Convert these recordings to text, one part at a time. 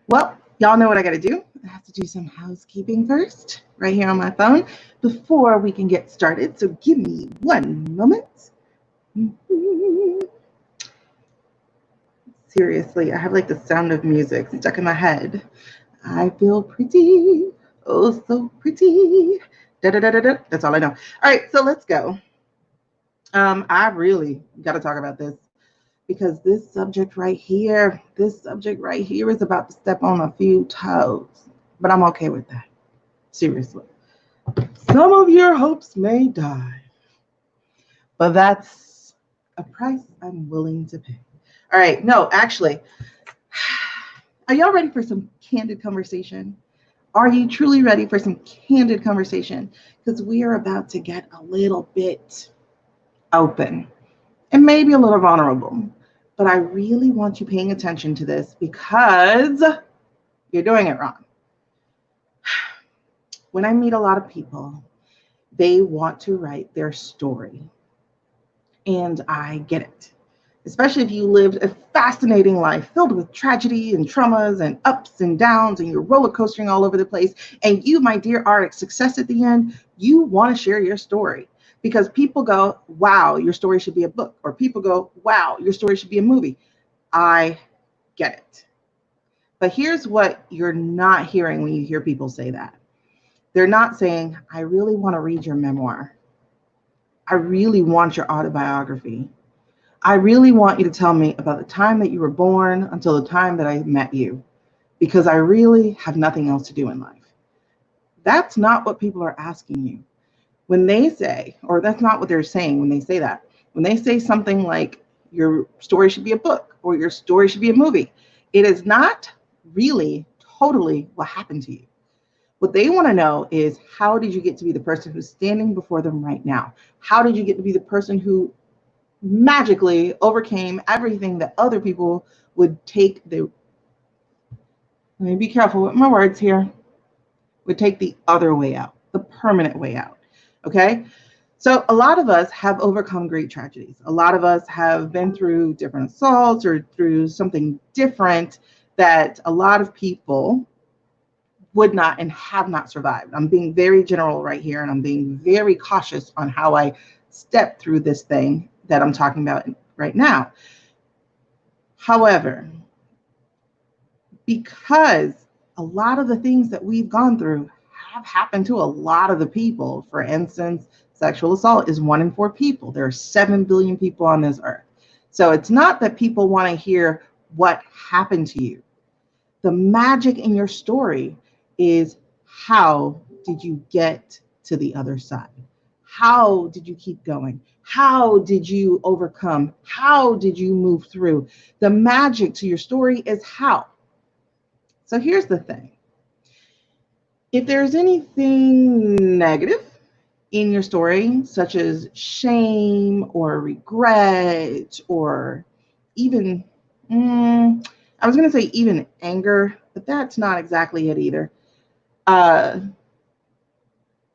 Well, y'all know what I got to do. I have to do some housekeeping first, right here on my phone, before we can get started. So give me one moment. Seriously, I have like the sound of music stuck in my head. I feel pretty, oh so pretty. Da da da da da. That's all I know. All right, so let's go. I really got to talk about this because this subject right here is about to step on a few toes, but I'm okay with that. Seriously. Some of your hopes may die, but that's a price I'm willing to pay. All right, no, actually, are y'all ready for some candid conversation? Are you truly ready for some candid conversation? Because we are about to get a little bit open and maybe a little vulnerable. But I really want you paying attention to this because you're doing it wrong. When I meet a lot of people, they want to write their story. And I get it. Especially if you lived a fascinating life filled with tragedy and traumas and ups and downs, and you're roller coastering all over the place. And you, my dear, are a success at the end. You want to share your story because people go, wow, your story should be a book. Or people go, wow, your story should be a movie. I get it. But here's what you're not hearing when you hear people say that. They're not saying, I really want to read your memoir. I really want your autobiography. I really want you to tell me about the time that you were born until the time that I met you, because I really have nothing else to do in life. That's not what people are asking you. When they say, or that's not what they're saying when they say that. When they say something like, your story should be a book or your story should be a movie, it is not really totally what happened to you. What they want to know is, how did you get to be the person who's standing before them right now? How did you get to be the person who magically overcame everything that other people would take the, let me be careful with my words here, would take the other way out, the permanent way out. Okay? So a lot of us have overcome great tragedies. A lot of us have been through different assaults or through something different that a lot of people would not and have not survived. I'm being very general right here, and I'm being very cautious on how I step through this thing that I'm talking about right now. However, because a lot of the things that we've gone through have happened to a lot of the people, for instance, sexual assault is 1 in 4 people. There are 7 billion people on this earth. So it's not that people want to hear what happened to you. The magic in your story is, how did you get to the other side? How did you keep going? How did you overcome? How did you move through? The magic to your story is how. So here's the thing. If there's anything negative in your story, such as shame or regret or even, I was going to say even anger, but that's not exactly it either. Uh,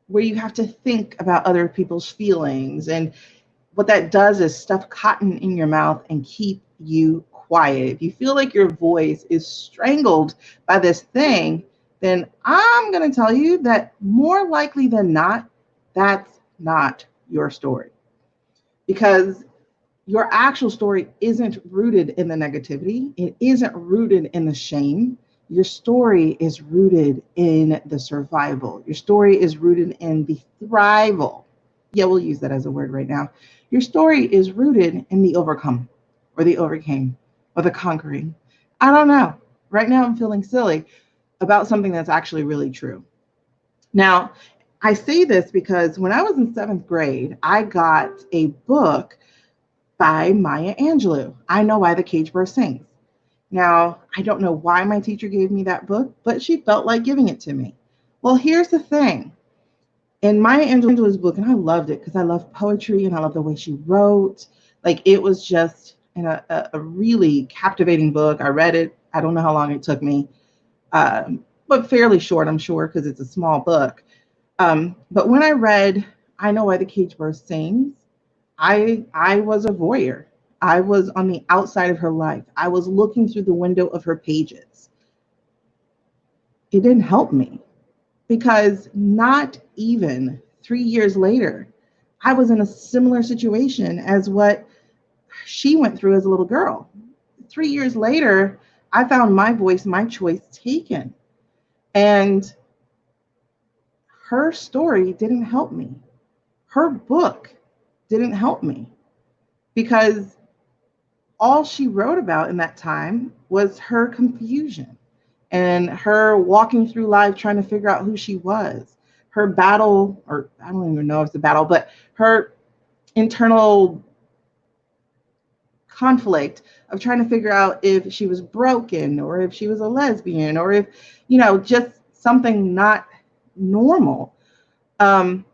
where you have to think about other people's feelings, and what that does is stuff cotton in your mouth and keep you quiet. If you feel like your voice is strangled by this thing, then I'm going to tell you that more likely than not, that's not your story. Because your actual story isn't rooted in the negativity, it isn't rooted in the shame. Your story is rooted in the survival. Your story is rooted in the thrival. Yeah, we'll use that as a word right now. Your story is rooted in the overcome or the overcame or the conquering. I don't know. Right now, I'm feeling silly about something that's actually really true. Now, I say this because when I was in 7th grade, I got a book by Maya Angelou. I Know Why the Cage Bird Sings. Now, I don't know why my teacher gave me that book, but she felt like giving it to me. Well, here's the thing. In Maya Angelou's book, and I loved it because I love poetry and I love the way she wrote. Like, it was just a really captivating book. I read it. I don't know how long it took me, but fairly short, I'm sure, because it's a small book. But when I read I Know Why the Cage Bird Sings, I was a voyeur. I was on the outside of her life. I was looking through the window of her pages. it didn't help me because not even 3 years later, I was in a similar situation as what she went through as a little girl. 3 years later, I found my voice, my choice taken. And her story didn't help me. Her book didn't help me because all she wrote about in that time was her confusion and her walking through life trying to figure out who she was. Her battle, or I don't even know if it's a battle, but her internal conflict of trying to figure out if she was broken or if she was a lesbian or if, just something not normal. Um,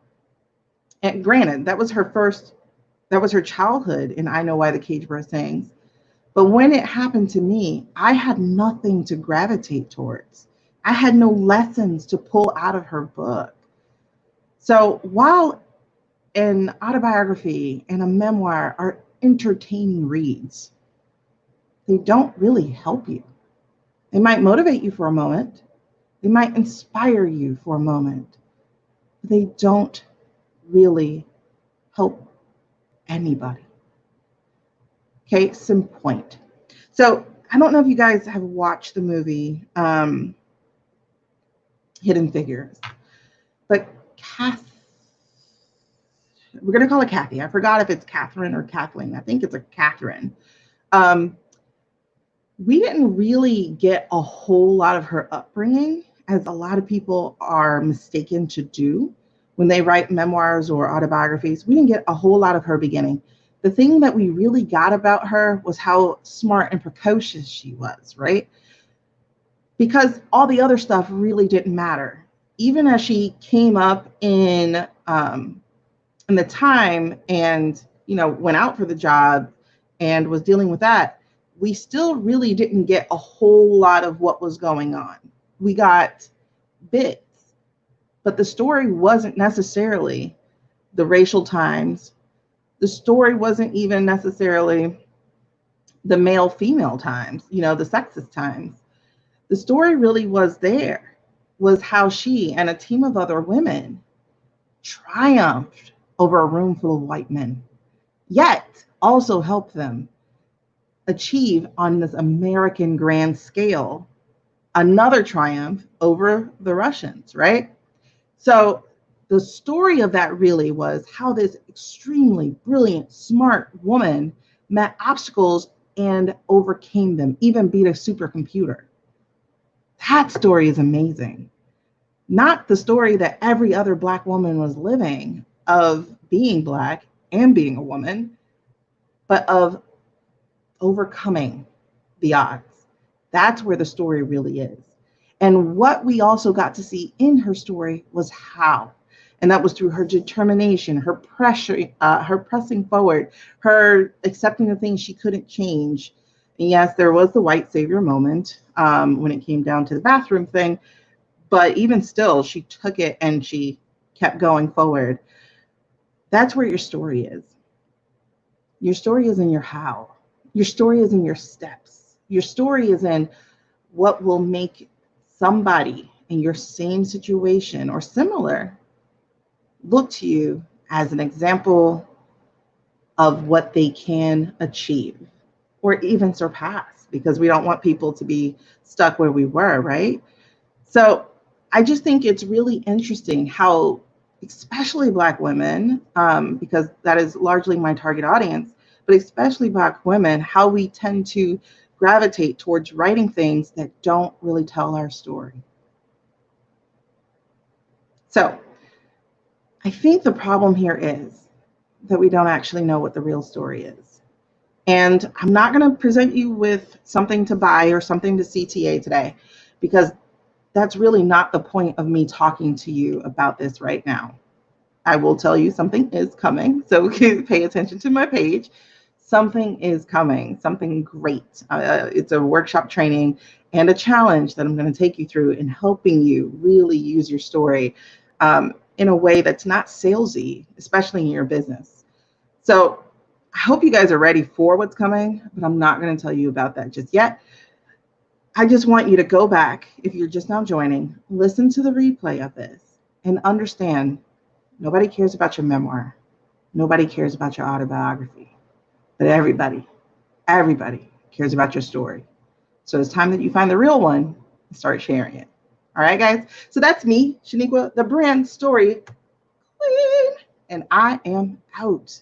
and granted, that was her childhood, and I Know Why the Cage Bird Sings. But when it happened to me, I had nothing to gravitate towards. I had no lessons to pull out of her book. So while an autobiography and a memoir are entertaining reads, they don't really help you. They might motivate you for a moment, they might inspire you for a moment, but they don't really help anybody. Case in point. So I don't know if you guys have watched the movie Hidden Figures, but we're going to call it Kathy. I forgot if it's Catherine or Kathleen. I think it's a Catherine. Um, we didn't really get a whole lot of her upbringing, as a lot of people are mistaken to do when they write memoirs or autobiographies. We didn't get a whole lot of her beginning. The thing that we really got about her was how smart and precocious she was, right? Because all the other stuff really didn't matter. Even as she came up in the time and went out for the job and was dealing with that, we still really didn't get a whole lot of what was going on. We got bits, but the story wasn't necessarily the racial times. The story wasn't even necessarily the male female times, the sexist times. The story really was how she and a team of other women triumphed over a room full of white men, yet also helped them achieve on this American grand scale another triumph over the Russians, right? So the story of that really was how this extremely brilliant, smart woman met obstacles and overcame them, even beat a supercomputer. That story is amazing. Not the story that every other Black woman was living of being Black and being a woman, but of overcoming the odds. That's where the story really is. And what we also got to see in her story was how. And that was through her determination, her pressure, her pressing forward, her accepting the things she couldn't change. And yes, there was the white savior moment when it came down to the bathroom thing. But even still, she took it and she kept going forward. That's where your story is. Your story is in your how. Your story is in your steps. Your story is in what will make somebody in your same situation or similar look to you as an example of what they can achieve or even surpass, because we don't want people to be stuck where we were, right? So I just think it's really interesting how, especially Black women, because that is largely my target audience, but especially Black women, how we tend to gravitate towards writing things that don't really tell our story. So I think the problem here is that we don't actually know what the real story is. And I'm not going to present you with something to buy or something to CTA today, because that's really not the point of me talking to you about this right now. I will tell you something is coming, so pay attention to my page. Something is coming, something great. It's a workshop training and a challenge that I'm going to take you through in helping you really use your story in a way that's not salesy, especially in your business. So I hope you guys are ready for what's coming, but I'm not going to tell you about that just yet. I just want you to go back, if you're just now joining, listen to the replay of this and understand nobody cares about your memoir. Nobody cares about your autobiography, but everybody cares about your story. So it's time that you find the real one and start sharing it. All right, guys. So that's me, Shaniqua, the brand story queen, and I am out.